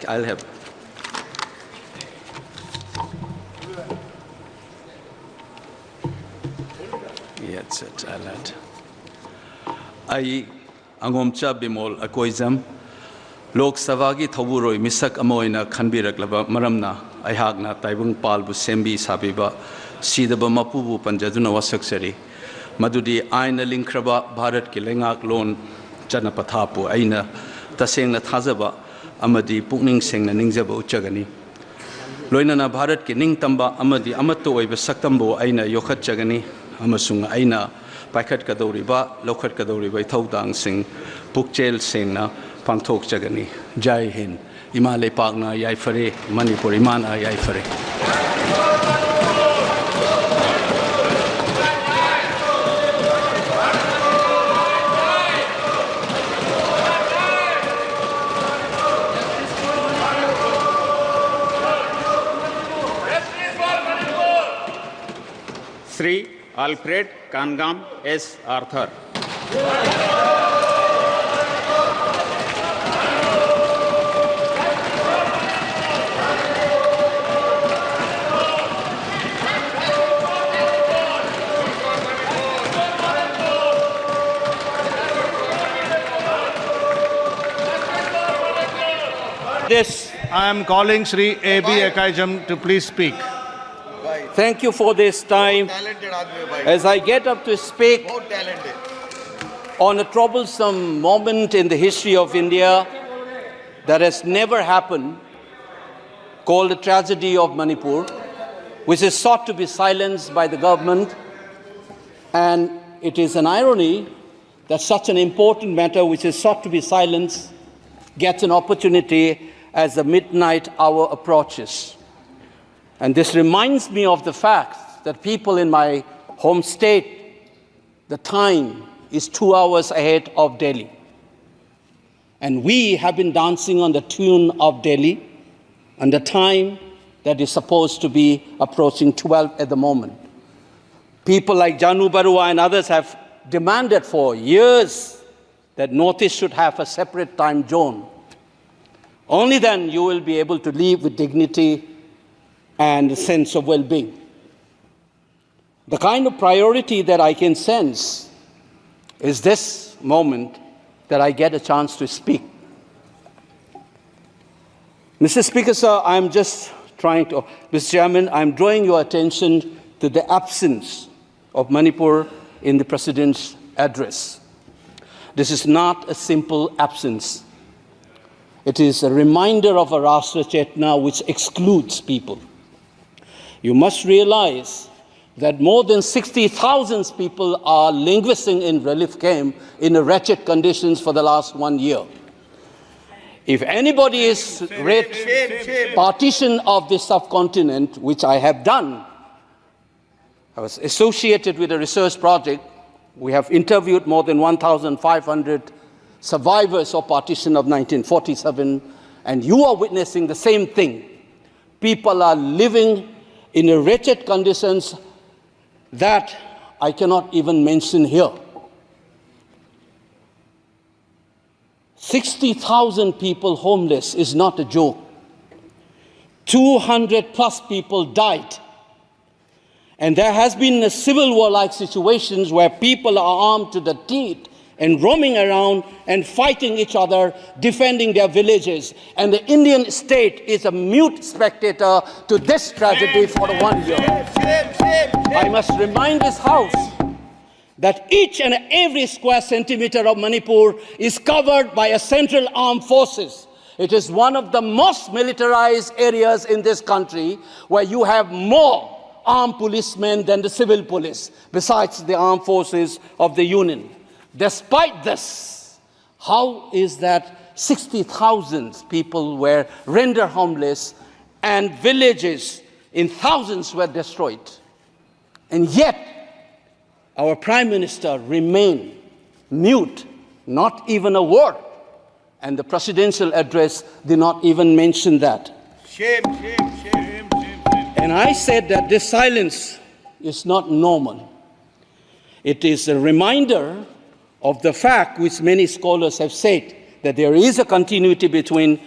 I'll have. Yes, I'll add. I angomcha bimol akoizam Lok Savagi Thaburoi Misak Amoina Kanbirak Lava Maramna Ayhagna Taibung Palbu Sembi Sabiba Sidaba Mapubu Panjaduna Wasaksari Madudi Aina Linkraba Bharat Kilengak Lon Janapathapu Aina Taseng Thazaba Amadi Pukning Seng Ningzaba Uchagani Loinana Bharat Kining Tamba Amadi Amato Saktambo Aina Yokat Jagani Amasung Aina Paikat Kadoriba Lokat Kadoriba Thaudang Sing Pukchel Sengna Pangthok Jagani Jai Hind Imale Pagna Yai Fare Manipur Imana Yai Fare. Sri Alfred Kangam S. Arthur. This, I am calling Sri A.B. Akaijam to please speak. Thank you for this time. As I get up to speak on a troublesome moment in the history of India that has never happened, called the tragedy of Manipur, which is sought to be silenced by the government. And it is an irony that such an important matter which is sought to be silenced gets an opportunity as the midnight hour approaches. And this reminds me of the fact that people in my home state, the time is 2 hours ahead of Delhi. And we have been dancing on the tune of Delhi and the time that is supposed to be approaching 12 at the moment. People like Janu Barua and others have demanded for years that Northeast should have a separate time zone. Only then you will be able to live with dignity and a sense of well-being. The kind of priority that I can sense is this moment that I get a chance to speak. Mr. Speaker, sir, I'm just trying to, Mr. Chairman, I'm drawing your attention to the absence of Manipur in the President's address. This is not a simple absence. It is a reminder of a Rashtra Chetna which excludes people. You must realize that more than 60,000 people are languishing in relief camp in wretched conditions for the last 1 year. If anybody is read partition of this subcontinent, which I have done, I was associated with a research project. We have interviewed more than 1,500 survivors of partition of 1947, and you are witnessing the same thing. People are living in wretched conditions that I cannot even mention here. 60,000 people homeless is not a joke. 200 plus people died. And there has been a civil war-like situations where people are armed to the teeth and roaming around and fighting each other, defending their villages. And the Indian state is a mute spectator to this tragedy for 1 year. I must remind this House that each and every square centimeter of Manipur is covered by a central armed forces. It is one of the most militarized areas in this country where you have more armed policemen than the civil police, besides the armed forces of the Union. Despite this, how is that 60,000 people were rendered homeless and villages in thousands were destroyed? And yet, our Prime Minister remained mute, not even a word. And the presidential address did not even mention that. Shame, shame, shame, shame, shame. And I said that this silence is not normal. It is a reminder of the fact which many scholars have said, that there is a continuity between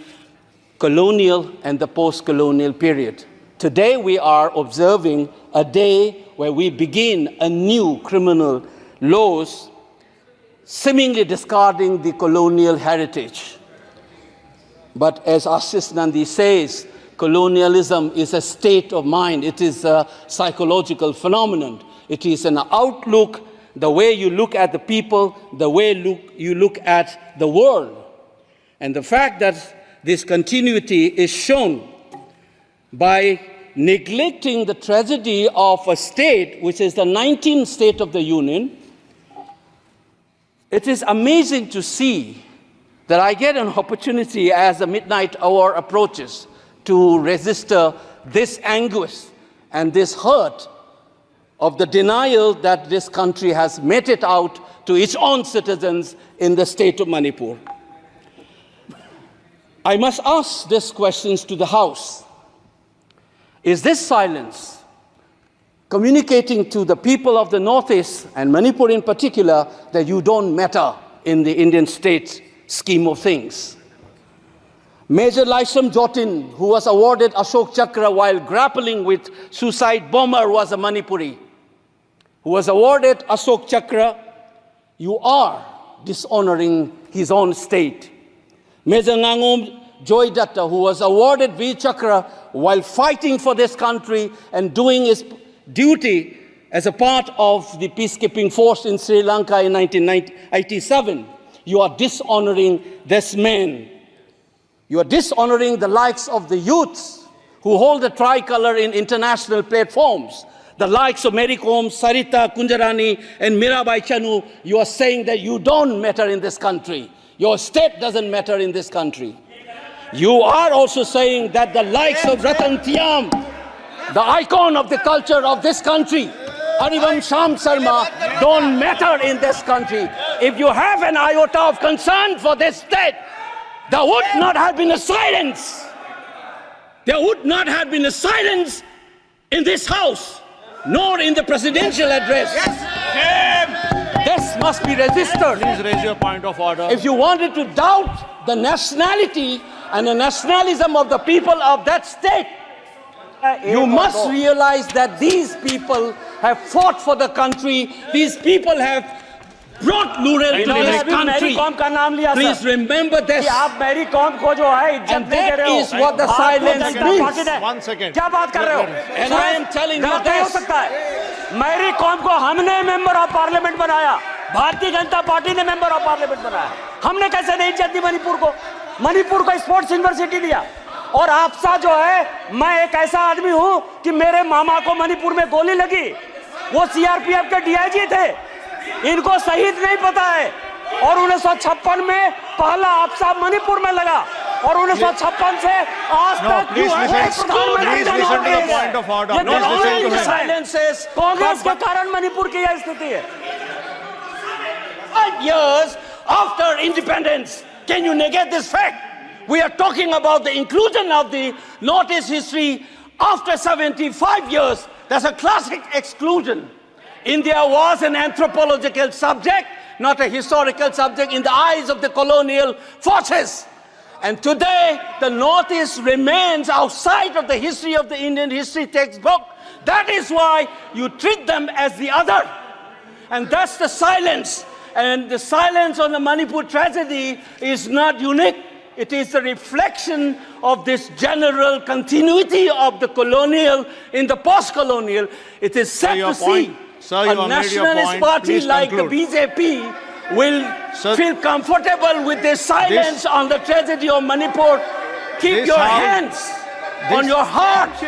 colonial and the post-colonial period. Today we are observing a day where we begin a new criminal laws seemingly discarding the colonial heritage. But as Ashish Nandy says, colonialism is a state of mind. It is a psychological phenomenon. It is an outlook, the way you look at the people, the way you look at the world. And the fact that this continuity is shown by neglecting the tragedy of a state, which is the 19th state of the Union. It is amazing to see that I get an opportunity as the midnight hour approaches to register this anguish and this hurt of the denial that this country has meted out to its own citizens in the state of Manipur. I must ask these questions to the House. Is this silence communicating to the people of the Northeast, and Manipur in particular, that you don't matter in the Indian state scheme of things? Major Laisam Jotin, who was awarded Ashok Chakra while grappling with suicide bomber, was a Manipuri, who was awarded Ashok Chakra. You are dishonoring his own state. Major Ngangom Joy Datta, who was awarded Veer Chakra while fighting for this country and doing his duty as a part of the peacekeeping force in Sri Lanka in 1987. You are dishonoring this man. You are dishonoring the likes of the youths who hold the tricolor in international platforms. The likes of Mary Kom, Sarita Kunjarani, and Mirabai Chanu. You are saying that you don't matter in this country. Your state doesn't matter in this country. You are also saying that the likes of Ratan Tiam, the icon of the culture of this country, Harivam Sham Sharma, don't matter in this country. If you have an iota of concern for this state, there would not have been a silence. There would not have been a silence in this House, nor in the presidential address. This must be registered. Please raise your point of order. If you wanted to doubt the nationality and the nationalism of the people of that state, you must realize that these people have fought for the country. These people have brought Lural to this country. Please remember this. And that is what the silence means. 1 second. And I am telling you this. Mary Kom को हमने member of parliament बनाया, Bharatiya Janata party ने member of parliament बनाया। हमने कैसे नहीं इज्जत दी मणिपुर को? मणिपुर को स्पोर्ट्स यूनिवर्सिटी दिया। और आपसा जो है, मैं एक ऐसा आदमी हूं कि मेरे मामा को मणिपुर में गोली लगी, वो सीआरपीएफ के डीआईजी थे, इनको शहीद नहीं पता है। और 1956 में पहला आपसा मणिपुर में लगा, और 1956 से आज तक कांग्रेस के कारण मणिपुर की यह स्थिति है। 5 years after independence, can you negate this fact? We are talking about the inclusion of the Northeast history after 75 years. That's a classic exclusion. India was an anthropological subject, not a historical subject in the eyes of the colonial forces. And today, the Northeast remains outside of the history of the Indian history textbook. That is why you treat them as the other. And that's the silence. And the silence on the Manipur tragedy is not unique. It is a reflection of this general continuity of the colonial in the post-colonial. It is sad to see a nationalist party like the BJP will feel comfortable with this silence on the tragedy of Manipur. Keep your hands on your heart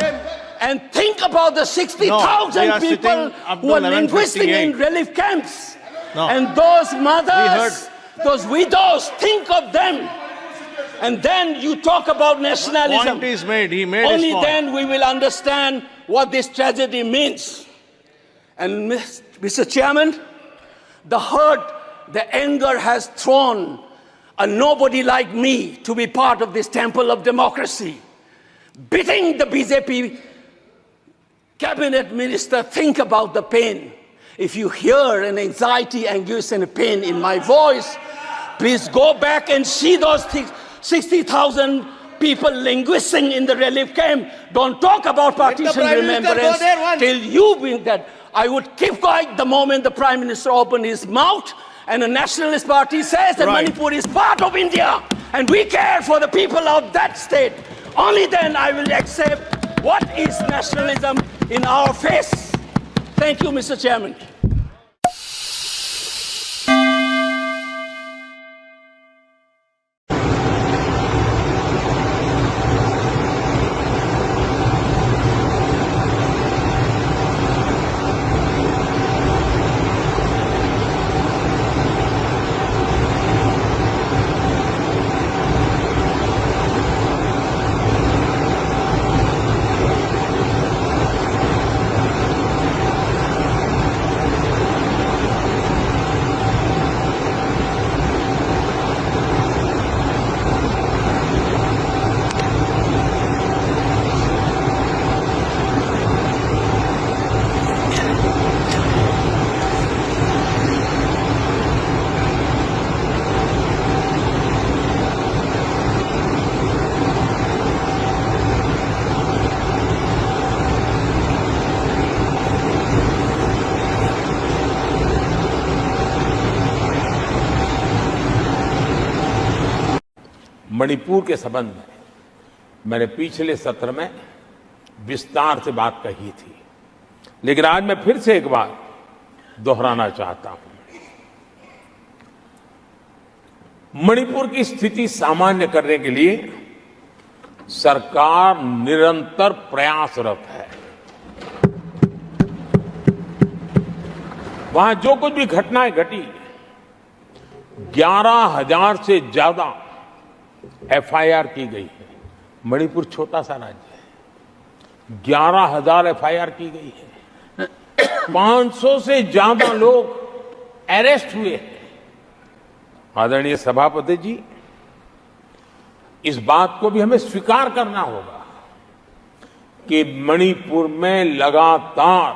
and think about the 60,000 people who are linguistic in relief camps. And those mothers, those widows, think of them. And then you talk about nationalism. Point is made. He made Only his point. then we will understand what this tragedy means. And Mr. Chairman, the hurt, the anger has thrown a nobody like me to be part of this temple of democracy. Bidding the BJP cabinet minister think about the pain. If you hear an anxiety, anguish, and a pain in my voice, please go back and see those 60,000 people linguisting in the relief camp. Don't talk about partition Prime Minister go remembrance there once. till you bring that. I would keep quiet the moment the Prime Minister opened his mouth and a nationalist party says that Right. Manipur is part of India and we care for the people of that state. Only then I will accept what is nationalism in our face. Thank you, Mr. Chairman. Manipur के संबंध में मैंने पिछले सत्र में विस्तार से बात कही थी, लेकिन आज मैं फिर से एक बार दोहराना चाहता हूं। मणिपुर की स्थिति सामान्य करने के लिए सरकार निरंतर प्रयासरत है। वहां जो कुछ भी घटनाएं घटी, 11,000 से ज्यादा एफआईआर की गई है। मणिपुर छोटा सा राज्य है, 11,000 एफआईआर की गई है। 500 से ज्यादा लोग अरेस्ट हुए हैं। आदरणीय सभापति जी, इस बात को भी हमें स्वीकार करना होगा कि मणिपुर में लगातार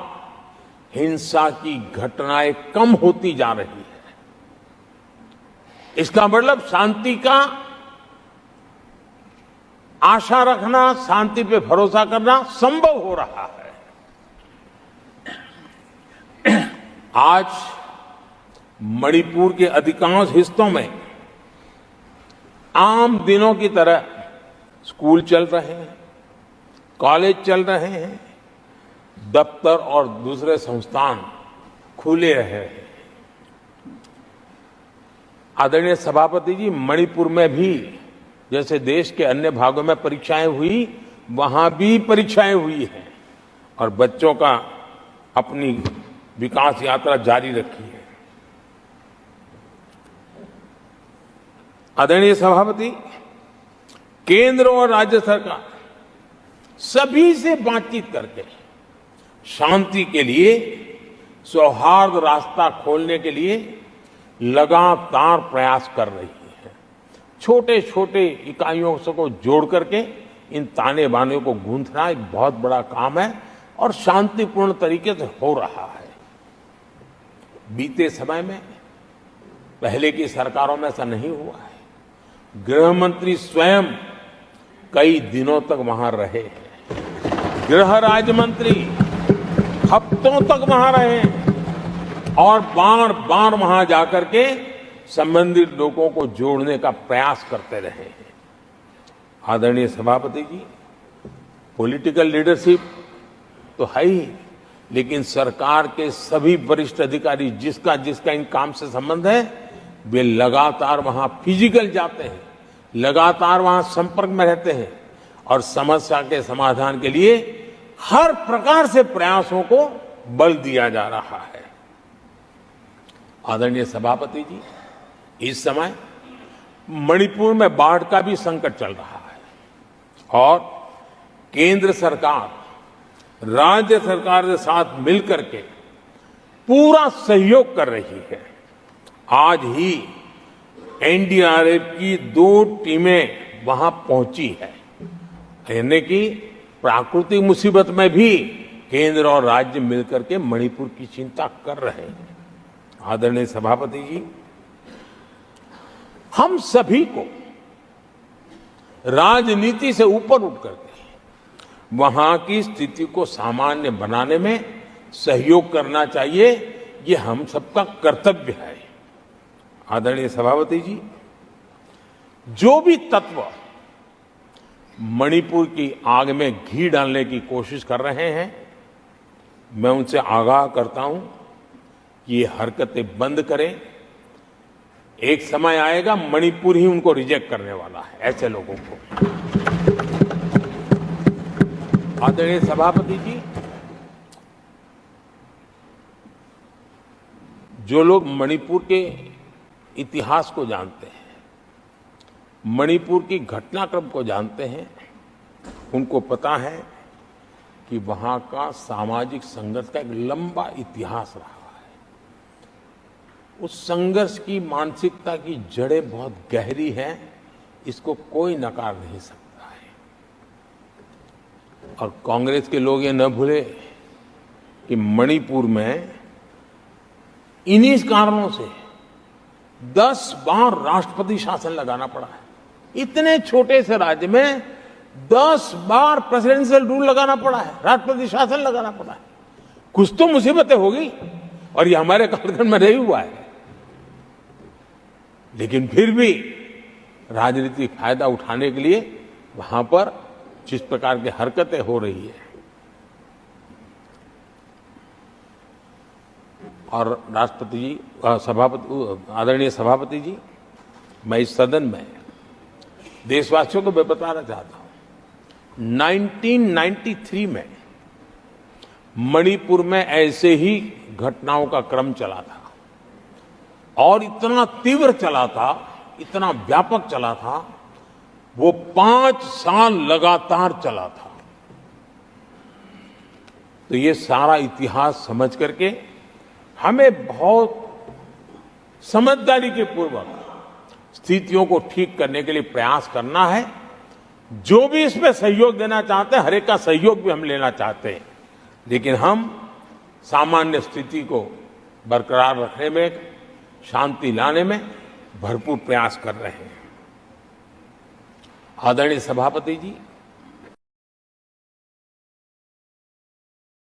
हिंसा की घटनाएं कम होती जा रही है। इसका मतलब शांति का आशा रखना, शांति पे भरोसा करना संभव हो रहा है। आज मणिपुर के अधिकांश हिस्सों में आम दिनों की तरह स्कूल चल रहे हैं, कॉलेज चल रहे हैं, दफ्तर और दूसरे संस्थान खुले रहे हैं। आदरणीय सभापति जी, मणिपुर में भी जैसे देश के अन्य भागों में परीक्षाएं हुई, वहां भी परीक्षाएं हुई हैं और बच्चों का अपनी विकास यात्रा जारी रखी है। आदरणीय सभापति, केंद्र और राज्य सरकार सभी से बातचीत करके शांति के लिए, सौहार्द रास्ता खोलने के लिए लगातार प्रयास कर रही है। छोटे छोटे इकाइयों को जोड़ करके इन ताने बाने को गूंथना एक बहुत बड़ा काम है और शांतिपूर्ण तरीके से हो रहा है। बीते समय में पहले की सरकारों में ऐसा नहीं हुआ है। गृह मंत्री स्वयं कई दिनों तक वहां रहे हैं, गृह राज्य मंत्री हफ्तों तक वहां रहे हैं और बार बार वहां जाकर के संबंधित लोगों को जोड़ने का प्रयास करते रहे हैं। आदरणीय सभापति जी, पॉलिटिकल लीडरशिप तो है ही, लेकिन सरकार के सभी वरिष्ठ अधिकारी जिसका जिसका इन काम से संबंध है, वे लगातार वहां फिजिकल जाते हैं, लगातार वहां संपर्क में रहते हैं और समस्या के समाधान के लिए हर प्रकार से प्रयासों को बल दिया जा रहा है। आदरणीय सभापति जी, इस समय मणिपुर में बाढ़ का भी संकट चल रहा है और केंद्र सरकार राज्य सरकार के साथ मिलकर के पूरा सहयोग कर रही है। आज ही एनडीआरएफ की 2 टीमें वहां पहुंची है, यानी कि प्राकृतिक मुसीबत में भी केंद्र और राज्य मिलकर के मणिपुर की चिंता कर रहे हैं। आदरणीय सभापति जी, हम सभी को राजनीति से ऊपर उठ करके वहां की स्थिति को सामान्य बनाने में सहयोग करना चाहिए। ये हम सबका कर्तव्य है। आदरणीय सभापति जी, जो भी तत्व मणिपुर की आग में घी डालने की कोशिश कर रहे हैं, मैं उनसे आगाह करता हूं कि ये हरकतें बंद करें। एक समय आएगा मणिपुर ही उनको रिजेक्ट करने वाला है, ऐसे लोगों को। आदरणीय सभापति जी, जो लोग मणिपुर के इतिहास को जानते हैं, मणिपुर की घटनाक्रम को जानते हैं, उनको पता है कि वहां का सामाजिक संघर्ष का एक लंबा इतिहास रहा है। उस संघर्ष की मानसिकता की जड़ें बहुत गहरी हैं, इसको कोई नकार नहीं सकता है। और कांग्रेस के लोग ये न भूले कि मणिपुर में इन्हीं कारणों से 10 बार राष्ट्रपति शासन लगाना पड़ा है। इतने छोटे से राज्य में 10 बार प्रेसिडेंशियल रूल लगाना पड़ा है, राष्ट्रपति शासन लगाना पड़ा है। कुछ तो मुसीबतें होगी और ये हमारे कालखंड में नहीं हुआ है। लेकिन फिर भी राजनीतिक फायदा उठाने के लिए वहां पर जिस प्रकार की हरकतें हो रही है, और राष्ट्रपति जी, आदरणीय सभापति जी, मैं इस सदन में देशवासियों को मैं बताना चाहता हूं, 1993 में मणिपुर में ऐसे ही घटनाओं का क्रम चला था और इतना तीव्र चला था, इतना व्यापक चला था, वो 5 साल लगातार चला था। तो ये सारा इतिहास समझ करके हमें बहुत समझदारी के पूर्वक स्थितियों को ठीक करने के लिए प्रयास करना है। जो भी इसमें सहयोग देना चाहते हैं, हर एक का सहयोग भी हम लेना चाहते हैं, लेकिन हम सामान्य स्थिति को बरकरार रखने में, शांति लाने में भरपूर प्रयास कर रहे हैं। आदरणीय सभापति जी,